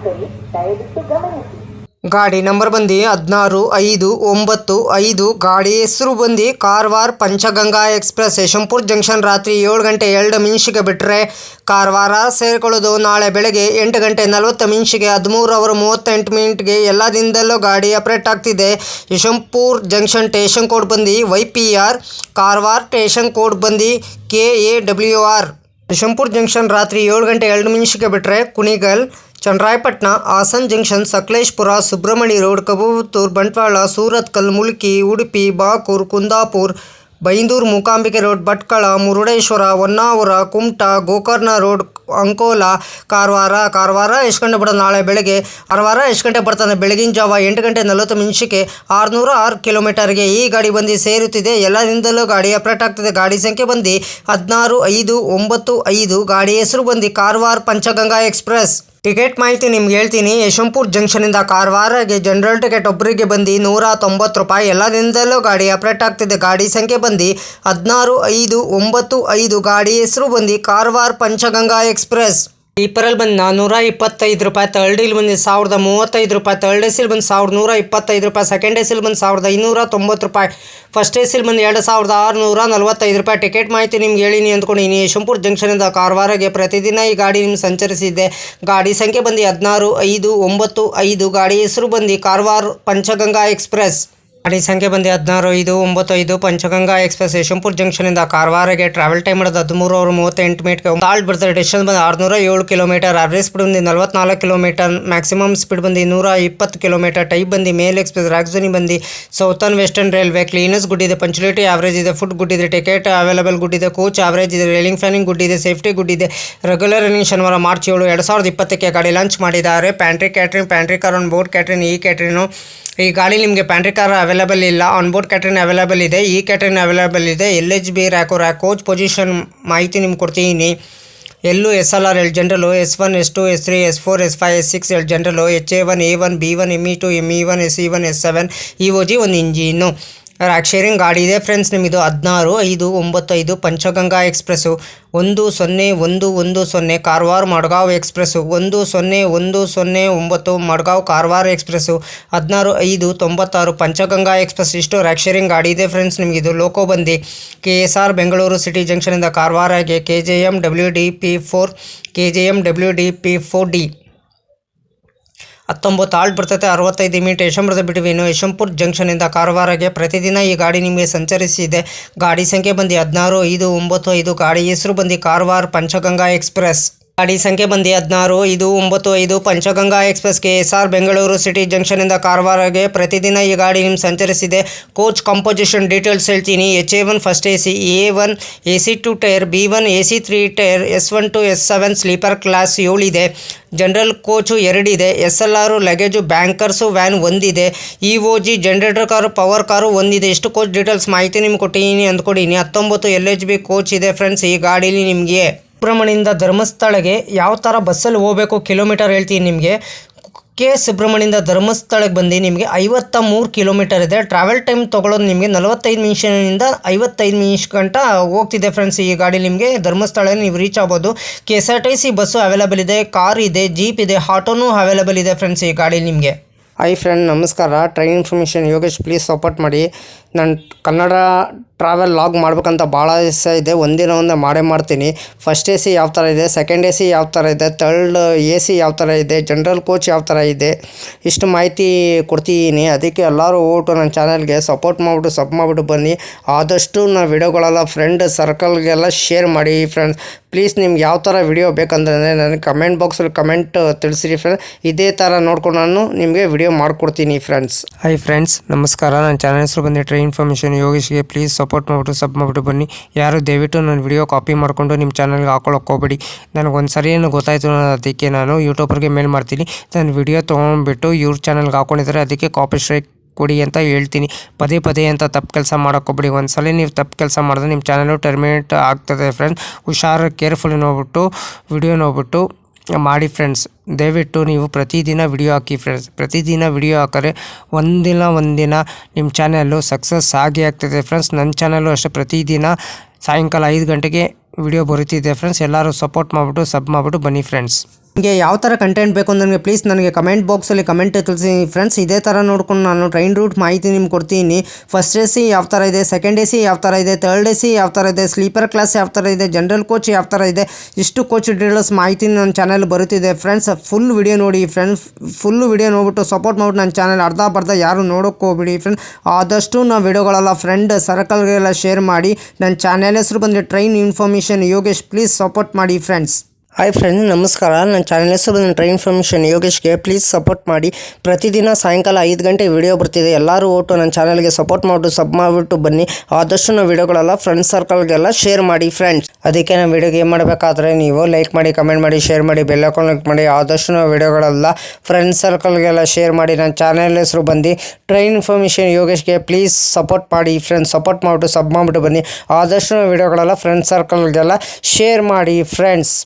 ಮಾರುಕಟ್ಟೆ ದಯವಿಟ್ಟು ಗಮನಿಸಿ. ಗಾಡಿ ನಂಬರ್ ಬಂದು 16-5-9-5. ಗಾಡಿ ಹೆಸರು ಬಂದು ಕಾರವಾರ ಪಂಚಗಂಗಾ ಎಕ್ಸ್ಪ್ರೆಸ್. ಯಶವಂತಪುರ ಜಂಕ್ಷನ್ ರಾತ್ರಿ 7 ಗಂಟೆ 2 ನಿಮಿಷಕ್ಕೆ ಬಿಟ್ಟರೆ ಕಾರವಾರ ಸೇರಿಕೊಳ್ಳೋದು ನಾಳೆ ಬೆಳಗ್ಗೆ 8 ಗಂಟೆ 40 ನಿಮಿಷಕ್ಕೆ 13:38 ಎಲ್ಲ ದಿನದಲ್ಲೂ ಗಾಡಿ ಆಪರೇಟ್ ಆಗ್ತಿದೆ. ಯಶವಂತಪುರ ಜಂಕ್ಷನ್ ಸ್ಟೇಷನ್ ಕೋಡ್ ಬಂದು YPR. ಕಾರವಾರ ಸ್ಟೇಷನ್ ಕೋಡ್ ಬಂದು KAWR. ಯಶವಂತಪುರ ಜಂಕ್ಷನ್ ರಾತ್ರಿ 7 ಗಂಟೆ 2 ನಿಮಿಷಕ್ಕೆ ಬಿಟ್ಟರೆ ಕುಣಿಗಲ್, ಚನ್ನರಾಯಪಟ್ಟಣ, ಹಾಸನ್ ಜಂಕ್ಷನ್, ಸಕಲೇಶಪುರ, ಸುಬ್ರಹ್ಮಣ್ಯ ರೋಡ್, ಕಬೂತೂರು, ಬಂಟ್ವಾಳ, ಸೂರತ್ಕಲ್, ಮುಲ್ಕಿ, ಉಡುಪಿ, ಬಾಕೂರು, ಕುಂದಾಪುರ, ಬೈಂದೂರು, ಮೂಕಾಂಬಿಕೆ ರೋಡ್, ಭಟ್ಕಳ, ಮುರುಡೇಶ್ವರ, ಹೊನ್ನಾವರ, ಕುಮಟಾ, ಗೋಕರ್ಣ ರೋಡ್, ಅಂಕೋಲಾ. ಕಾರವಾರ ಎಷ್ಟು ಗಂಟೆ ಬರ್ತದೆ ನಾಳೆ ಬೆಳಗ್ಗೆ? ಕಾರವಾರ ಎಷ್ಟು ಗಂಟೆ ಬರ್ತದೆ? ಬೆಳಗಿನ ಜಾವ 8 ಗಂಟೆ 40 ನಿಮಿಷಕ್ಕೆ 606 ಕಿಲೋಮೀಟರ್ಗೆ ಈ ಗಾಡಿ ಬಂದು ಸೇರುತ್ತಿದೆ. ಎಲ್ಲ ದಿನದಲ್ಲೂ ಗಾಡಿ ಆಪರೇಟ್ ಆಗ್ತದೆ. ಗಾಡಿ ಸಂಖ್ಯೆ ಬಂದು 16-5-9-5. ಗಾಡಿ ಹೆಸರು ಬಂದು ಕಾರವಾರ ಪಂಚಗಂಗಾ ಎಕ್ಸ್ಪ್ರೆಸ್. ಟಿಕೆಟ್ ಮಾಹಿತಿ ನಿಮ್ಗೆ ಹೇಳ್ತೀನಿ. ಯಶವಂತಪುರ ಜಂಕ್ಷನಿಂದ ಕಾರವಾರಗೆ ಜನರಲ್ ಟಿಕೆಟ್ ಒಬ್ಬರಿಗೆ ಬಂದು ₹190. ಎಲ್ಲ ದಿನದಲ್ಲೂ ಗಾಡಿ ಆಪರೇಟ್ ಆಗ್ತಿದೆ. ಗಾಡಿ ಸಂಖ್ಯೆ ಬಂದು 16-5-9-5. ಗಾಡಿ ಹೆಸರು ಬಂದು ಕಾರವಾರ ಪಂಚಗಂಗಾ ಎಕ್ಸ್ಪ್ರೆಸ್. ಸ್ಲೀಪರಲ್ಲಿ ಬಂದು ₹425, ಥರ್ಡ್ ಡೀಲ್ ಬಂದು ₹1035, ಥರ್ಡ್ ಎಸಿಲ್ ಬಂದು ₹1125, ಸೆಕೆಂಡ್ ಎಸಿಲ್ ಬಂದು ₹1590, ಫಸ್ಟ್ ಎಸಿಲ್ ಬಂದು ₹2645. ಟಿಕೆಟ್ ಮಾಹಿತಿ ನಿಮ್ಗೆ ಹೇಳಿನಿ ಅಂದ್ಕೊಂಡಿನಿ. ಯಶವಂತಪುರ ಜಂಕ್ಷನಿಂದ ಕಾರವಾರಗೆ ಪ್ರತಿದಿನ ಈ ಗಾಡಿ ನಿಮ್ಗೆ ಸಂಚರಿಸಿದೆ. ಗಾಡಿ ಸಂಖ್ಯೆ ಬಂದು 16-5-9-5. ಗಾಡಿ ಹೆಸರು ಬಂದು ಕಾರವಾರ ಪಂಚಗಂಗಾ ಎಕ್ಸ್ಪ್ರೆಸ್. ಗಾಡಿ ಸಂಖ್ಯೆ ಬಂದು 16-5-9-5 ಪಂಚಗಂಗಾ ಎಕ್ಸ್ಪ್ರೆಸ್. ಯಶವಂತಪುರ ಜಂಕ್ಷನಿಂದ ಕಾರವಾರಗೆ ಟ್ರಾವೆಲ್ ಟೈಮ್ ಮಾಡೋದು 13:38 ತಾಳ್ ಬರ್ತದೆ. ಡಿಸ್ಟೆನ್ಸ್ ಬಂದು 607 ಕಿಲೋಮೀಟರ್. ಆವ್ರೇಜ್ ಸ್ಪೀಡ್ ಬಂದು 44 ಕಿಲೋಮೀಟರ್. ಮ್ಯಾಕ್ಸಿಮಮ್ ಸ್ಪೀಡ್ ಬಂದು 120 ಕಿಲೋಮೀಟರ್. ಟೈಪ್ ಬಂದು ಮೇಲ್ ಎಕ್ಸ್ಪ್ರೆಸ್. ರಾಕ್ಸೋನಿ ಬಂದು southern western railway. Cleanness good ಇದೆ, ಪಂಚುಲಿಟಿ ಆವ್ರೇಜ್ ಇದೆ, ಫುಡ್ ಗುಡ್ ಇದೆ, ಟಿಕೆಟ್ ಅವೈಲೇಬಲ್ ಗುಡ್ ಇದೆ, ಕೋಚ್ ಆವ್ರೇಜ್ ಇದೆ, ರೈಲಿಂಗ್ ಫ್ಯಾನಿಂಗ್ ಗುಡ್ ಇದೆ, ಸೇಫ್ಟಿ ಗುಡ್ ಇದೆ. ರೆಗ್ಯುಲರ್ ರನ್ನಿಂಗ್ ಶನಿವಾರ ಮಾರ್ಚ್ 7, 2020 ಗಾಡಿ ಲಾಂಚ್ ಮಾಡಿದ್ದಾರೆ. Pantry catering, pantry car, on board catering, ಈ ಕ್ಯಾಟ್ರಿನು. ಈ ಗಾಡಿ ನಿಮಗೆ ಪ್ಯಾಂಟ್ರಿ ಕಾರ್ ಅವೈಲೇಬಲ್ ಇಲ್ಲ, ಆನ್ ಬೋರ್ಡ್ ಕ್ಯಾಟ್ರಿನ್ ಅವೈಲೇಬಲ್ ಇದೆ, ಈ ಕ್ಯಾಟ್ರಿನ್ ಅವೈಲೇಬಲ್ ಇದೆ. LHB ರ್ಯಾಕ್ ಕೋಚ್ ಪೊಸಿಷನ್ ಮಾಹಿತಿ ನಿಮ್ಗೆ ಕೊಡ್ತೀನಿ. SLR L general, S1, S2, S3, S4, S5, S6 L general, HA1, A1, B1, ME2, ME1, SE1, S7, EOG ಒಂದು ಇಂಜಿನ್ನು. ರ್ಯಾಕ್ ಶೇರಿಂಗ್ ಗಾಡಿ ಇದೆ ಫ್ರೆಂಡ್ಸ್. ನಿಮ್ಮದು 16-5-9-5 Panchganga express. 10110 Karwar Madgaon express. 10109 Madgaon Karwar express. 16-5-96 Panchganga express. ಇಷ್ಟು rack sharing ಗಾಡಿ ಇದೆ ಫ್ರೆಂಡ್ಸ್. ನಿಮಗಿದು ಲೋಕೋ ಬಂದು KSR Bengaluru city ಜಂಕ್ಷನಿಂದ ಕಾರವಾರಗೆ KJM WDP4, KJM WDP4D. 19 halt ಬರ್ತದೆ, 65 ಮಿನಿಟ್ ಯಶವಂತಪುರದ ಬಿಟ್ವೀನು. ಯಶವಂತಪುರ ಜಂಕ್ಷನಿಂದ ಕಾರವಾರಗೆ ಪ್ರತಿದಿನ ಈ ಗಾಡಿ ನಿಮಗೆ ಸಂಚರಿಸಿದೆ. ಗಾಡಿ ಸಂಖ್ಯೆ ಬಂದು 16-5-9-5. ಗಾಡಿ ಹೆಸರು ಬಂದು ಕಾರವಾರ ಪಂಚಗಂಗಾ ಎಕ್ಸ್ಪ್ರೆಸ್. ಗಾಡಿ ಸಂಖ್ಯೆ ಬಂದು 16-5-9-5 Panchganga express. KSR Bengaluru city ಜಂಕ್ಷನಿಂದ ಕಾರವಾರಗೆ ಪ್ರತಿದಿನ ಈ ಗಾಡಿ ನಿಮ್ಗೆ ಸಂಚರಿಸಿದೆ. ಕೋಚ್ ಕಂಪೋಸಿಷನ್ ಡೀಟೇಲ್ಸ್ ಹೇಳ್ತೀನಿ. HA1 first AC, A1 AC2 tyre, B1 AC3 tyre, S1 to S7 sleeper class 7 ಇದೆ. ಜನರಲ್ ಕೋಚು 2 ಇದೆ. SLR ಲಗೇಜು ಬ್ಯಾಂಕರ್ಸು ವ್ಯಾನ್ 1 ಇದೆ. EOG generator car, power car 1 ಇದೆ. ಇಷ್ಟು ಕೋಚ್ ಡೀಟೇಲ್ಸ್ ಮಾಹಿತಿ ನಿಮ್ಗೆ ಕೊಟ್ಟಿದ್ದೀನಿ ಅಂದ್ಕೊಂಡಿನಿ. 19 LHB ಕೋಚ್ ಇದೆ ಫ್ರೆಂಡ್ಸ್ ಈ ಗಾಡೀಲಿ. ನಿಮಗೆ ಸುಬ್ರಹ್ಮಣ್ಯದಿಂದ ಧರ್ಮಸ್ಥಳಕ್ಕೆ ಯಾವ ಥರ ಬಸ್ಸಲ್ಲಿ ಹೋಗಬೇಕು ಕಿಲೋಮೀಟರ್ ಹೇಳ್ತೀನಿ ನಿಮಗೆ. ಸುಬ್ರಹ್ಮಣ್ಯದಿಂದ ಧರ್ಮಸ್ಥಳಕ್ಕೆ ಬಂದು ನಿಮಗೆ 53 ಕಿಲೋಮೀಟರ್ ಇದೆ. ಟ್ರಾವೆಲ್ ಟೈಮ್ ತೊಗೊಳೋದು ನಿಮಗೆ 45 ನಿಮಿಷದಿಂದ 55 ನಿಮಿಷ ಗಂಟ ಹೋಗ್ತಿದೆ ಫ್ರೆಂಡ್ಸ್ ಈ ಗಾಡಿ. ನಿಮಗೆ ಧರ್ಮಸ್ಥಳ ನೀವು ರೀಚ್ ಆಗ್ಬೋದು. KSRTC ಬಸ್ಸು ಅವೈಲೇಬಲ್ ಇದೆ, ಕಾರ್ ಇದೆ, ಜೀಪ್ ಇದೆ, ಆಟೋನೂ ಅವೈಲೇಬಲ್ ಇದೆ ಫ್ರೆಂಡ್ಸ್ ಈ ಗಾಡಿ ನಿಮಗೆ. ಹಾಯ್ ಫ್ರೆಂಡ್, ನಮಸ್ಕಾರ. Train information Yogesh. Please support ಮಾಡಿ. ನಾನು ಕನ್ನಡ ಟ್ರಾವೆಲ್ ಲಾಗ್ ಮಾಡ್ಬೇಕಂತ ಭಾಳ ಇಷ್ಟ ಇದೆ. ಒಂದೇ ಮಾಡೇ ಮಾಡ್ತೀನಿ. ಫಸ್ಟ್ AC ಯಾವ ಥರ ಇದೆ, ಸೆಕೆಂಡ್ AC ಯಾವ ಥರ ಇದೆ, ಥರ್ಡ್ AC ಯಾವ ಥರ ಇದೆ, ಜನರಲ್ ಕೋಚ್ ಯಾವ ಥರ ಇದೆ, ಇಷ್ಟು ಮಾಹಿತಿ ಕೊಡ್ತಿದ್ದೀನಿ. ಅದಕ್ಕೆ ಎಲ್ಲರೂ ಹೋಗ್ಬಿಟ್ಟು ನನ್ನ ಚಾನಲ್ಗೆ ಸಪೋರ್ಟ್ ಮಾಡಿಬಿಟ್ಟು ಸಬ್ ಮಾಡಿಬಿಟ್ಟು ಬನ್ನಿ. ಆದಷ್ಟು ನಾನು ವಿಡಿಯೋಗಳೆಲ್ಲ ಫ್ರೆಂಡ್ ಸರ್ಕಲ್ಗೆಲ್ಲ ಶೇರ್ ಮಾಡಿ ಫ್ರೆಂಡ್ಸ್. ಪ್ಲೀಸ್ ನಿಮ್ಗೆ ಯಾವ ಥರ ವಿಡಿಯೋ ಬೇಕಂದ್ರೆ ನನಗೆ ಕಮೆಂಟ್ ಬಾಕ್ಸಲ್ಲಿ ಕಮೆಂಟ್ ತಿಳಿಸಿರಿ ಫ್ರೆಂಡ್ಸ್. ಇದೇ ಥರ ನೋಡ್ಕೊಂಡು ನಾನು ನಿಮಗೆ ವಿಡಿಯೋ ಮಾಡಿಕೊಡ್ತೀನಿ ಫ್ರೆಂಡ್ಸ್. ಹಾಯ್ ಫ್ರೆಂಡ್ಸ್, ನಮಸ್ಕಾರ. ನನ್ನ ಚಾನಲ್ ಹೆಸರು ಬಂದು ಟ್ರೈನ್ ಇನ್ಫಾರ್ಮೇಷನ್ ಯೋಗೇಶ್ಗೆ. ಪ್ಲೀಸ್ ಸಪೋರ್ಟ್ ಮಾಡಿಬಿಟ್ಟು ಸಬ್ ಮಾಡಿಬಿಟ್ಟು ಬನ್ನಿ. ಯಾರು ದಯವಿಟ್ಟು ನನ್ನ ವಿಡಿಯೋ ಕಾಪಿ ಮಾಡಿಕೊಂಡು ನಿಮ್ಮ ಚಾನಲ್ಗೆ ಹಾಕೊಳ್ಳೋಕೆ ಹೋಗಬೇಡಿ. ನನಗೊಂದು ಸರಿ ಏನು ಗೊತ್ತಾಯಿತು, ಅದಕ್ಕೆ ನಾನು ಯೂಟ್ಯೂಬರ್ಗೆ ಮೇಲ್ ಮಾಡ್ತೀನಿ. ನನ್ನ ವಿಡಿಯೋ ತೊಗೊಂಡ್ಬಿಟ್ಟು ಇವ್ರ ಚಾನಲ್ಗೆ ಹಾಕ್ಕೊಂಡಿದ್ದಾರೆ, ಅದಕ್ಕೆ ಕಾಪಿ ಸ್ಟ್ರೈಕ್ ಕೊಡಿ ಅಂತ ಹೇಳ್ತೀನಿ. ಪದೇ ಅಂತ ತಪ್ಪು ಕೆಲಸ ಮಾಡೋಕ್ಕೋಗ್ಬಿಡಿ. ಒಂದ್ಸಲ ನೀವು ತಪ್ಪು ಕೆಲಸ ಮಾಡಿದ್ರೆ ನಿಮ್ಮ ಚಾನಲು ಟರ್ಮಿನೇಟ್ ಆಗ್ತದೆ ಫ್ರೆಂಡ್ಸ್. ಹುಷಾರು, ಕೇರ್ಫುಲ್ಲಿ ನೋಡ್ಬಿಟ್ಟು ವಿಡಿಯೋ ನೋಡ್ಬಿಟ್ಟು ಮಾಡಿ ಫ್ರೆಂಡ್ಸ್. ದಯವಿಟ್ಟು ನೀವು ಪ್ರತಿದಿನ ವಿಡಿಯೋ ಹಾಕಿ ಫ್ರೆಂಡ್ಸ್. ಪ್ರತಿದಿನ ವಿಡಿಯೋ ಹಾಕಿದ್ರೆ ಒಂದಿನ ನಿಮ್ಮ ಚಾನಲ್ಲು ಸಕ್ಸಸ್ ಆಗಿ ಆಗ್ತದೆ ಫ್ರೆಂಡ್ಸ್. ನನ್ನ ಚಾನಲ್ಲು ಅಷ್ಟೇ ಪ್ರತಿದಿನ ಸಾಯಂಕಾಲ 5 ಗಂಟೆಗೆ ವಿಡಿಯೋ ಬರುತ್ತಿದೆ ಫ್ರೆಂಡ್ಸ್. ಎಲ್ಲರೂ ಸಪೋರ್ಟ್ ಮಾಡಿಬಿಟ್ಟು ಸಬ್ ಮಾಡಿಬಿಟ್ಟು ಬನ್ನಿ ಫ್ರೆಂಡ್ಸ್. ನಿಮಗೆ ಯಾವ ಥರ ಕಂಟೆಂಟ್ ಬೇಕು ನನಗೆ ಪ್ಲೀಸ್ ನನಗೆ ಕಮೆಂಟ್ ಬಾಕ್ಸಲ್ಲಿ ಕಮೆಂಟ್ ತಿಳಿಸಿ ಫ್ರೆಂಡ್ಸ್. ಇದೇ ಥರ ನೋಡ್ಕೊಂಡು ನಾನು ಟ್ರೈನ್ ರೂಟ್ ಮಾಹಿತಿ ನಿಮ್ಗೆ ಕೊಡ್ತೀನಿ. ಫಸ್ಟ್ ಎ ಸಿ ಯಾವ ಥರ ಇದೆ, ಸೆಕೆಂಡ್ ಎ ಸಿ ಯಾವ ಥರ ಇದೆ, ಥರ್ಡ್ ಎ ಸಿ ಯಾವ ಥರ ಇದೆ, ಸ್ಲೀಪರ್ ಕ್ಲಾಸ್ ಯಾವ ಥರ ಇದೆ, ಜನರಲ್ ಕೋಚ್ ಯಾವ ಥರ ಇದೆ, ಇಷ್ಟು ಕೋಚ್ ಡೀಟೇಲ್ಸ್ ಮಾಹಿತಿ ನನ್ನ ಚಾನಲ್ ಬರುತ್ತಿದೆ ಫ್ರೆಂಡ್ಸ್. ಫುಲ್ ವಿಡಿಯೋ ನೋಡಿ ಫ್ರೆಂಡ್ಸ್. ಫುಲ್ ವಿಡಿಯೋ ನೋಡ್ಬಿಟ್ಟು ಸಪೋರ್ಟ್ ಮಾಡ್ಬಿಟ್ಟು ನನ್ನ ಚಾನಲ್ ಅರ್ಧ ಬರ್ಧ ಯಾರು ನೋಡೋಕ್ಕೆ ಹೋಗ್ಬಿಡಿ ಫ್ರೆಂಡ್. ಆದಷ್ಟು ನಾವು ವಿಡಿಯೋಗಳೆಲ್ಲ ಫ್ರೆಂಡ್ ಸರ್ಕಲ್ಗೆಲ್ಲ ಶೇರ್ ಮಾಡಿ. ನನ್ನ ಚಾನಲ್ ಹೆಸರು ಬಂದು train information Yogesh. Please support ಮಾಡಿ ಫ್ರೆಂಡ್ಸ್. ಹಾಯ್ ಫ್ರೆಂಡ್ಸ್, ನಮಸ್ಕಾರ. ನನ್ನ ಚಾನಲ್ ಹೆಸರು ಬಂದು ಟ್ರೈನ್ ಇನ್ಫಾರ್ಮೇಷನ್ ಯೋಗೇಶ್ಗೆ. ಪ್ಲೀಸ್ ಸಪೋರ್ಟ್ ಮಾಡಿ. ಪ್ರತಿದಿನ ಸಾಯಂಕಾಲ 5 ಗಂಟೆ ವಿಡಿಯೋ ಬರ್ತಿದೆ. ಎಲ್ಲರೂ ಒಟ್ಟು ನನ್ನ ಚಾನಲ್ಗೆ ಸಪೋರ್ಟ್ ಮಾಡಿಬಿಟ್ಟು ಸಬ್ ಮಾಡಿಬಿಟ್ಟು ಬನ್ನಿ. ಆದಷ್ಟು ನಾವು ವಿಡಿಯೋಗಳೆಲ್ಲ ಫ್ರೆಂಡ್ ಸರ್ಕಲ್ಗೆಲ್ಲ ಶೇರ್ ಮಾಡಿ ಫ್ರೆಂಡ್ಸ್. ಅದಕ್ಕೆ ನಾವು ವಿಡಿಯೋಗೆ ಏನು ಮಾಡಬೇಕಾದ್ರೆ ನೀವು ಲೈಕ್ ಮಾಡಿ, ಕಮೆಂಟ್ ಮಾಡಿ, ಶೇರ್ ಮಾಡಿ, ಬೆಲ್ ಐಕಾನ್ ಕ್ಲಿಕ್ ಮಾಡಿ. ಆದಷ್ಟು ನಾವು ವಿಡಿಯೋಗಳೆಲ್ಲ ಫ್ರೆಂಡ್ ಸರ್ಕಲ್ಗೆಲ್ಲ ಶೇರ್ ಮಾಡಿ. ನನ್ನ ಚಾನಲ್ ಹೆಸರು ಬಂದು ಟ್ರೈನ್ ಇನ್ಫಾರ್ಮೇಷನ್ ಯೋಗೇಶ್ಗೆ. ಪ್ಲೀಸ್ ಸಪೋರ್ಟ್ ಮಾಡಿ ಫ್ರೆಂಡ್ಸ್. ಸಪೋರ್ಟ್ ಮಾಡಿಬಿಟ್ಟು ಸಬ್ ಮಾಡಿಬಿಟ್ಟು ಬನ್ನಿ. ಆದಷ್ಟು ನಾವು ವಿಡಿಯೋಗಳೆಲ್ಲ ಫ್ರೆಂಡ್ ಸರ್ಕಲ್ಗೆಲ್ಲ ಶೇರ್ ಮಾಡಿ ಫ್ರೆಂಡ್ಸ್.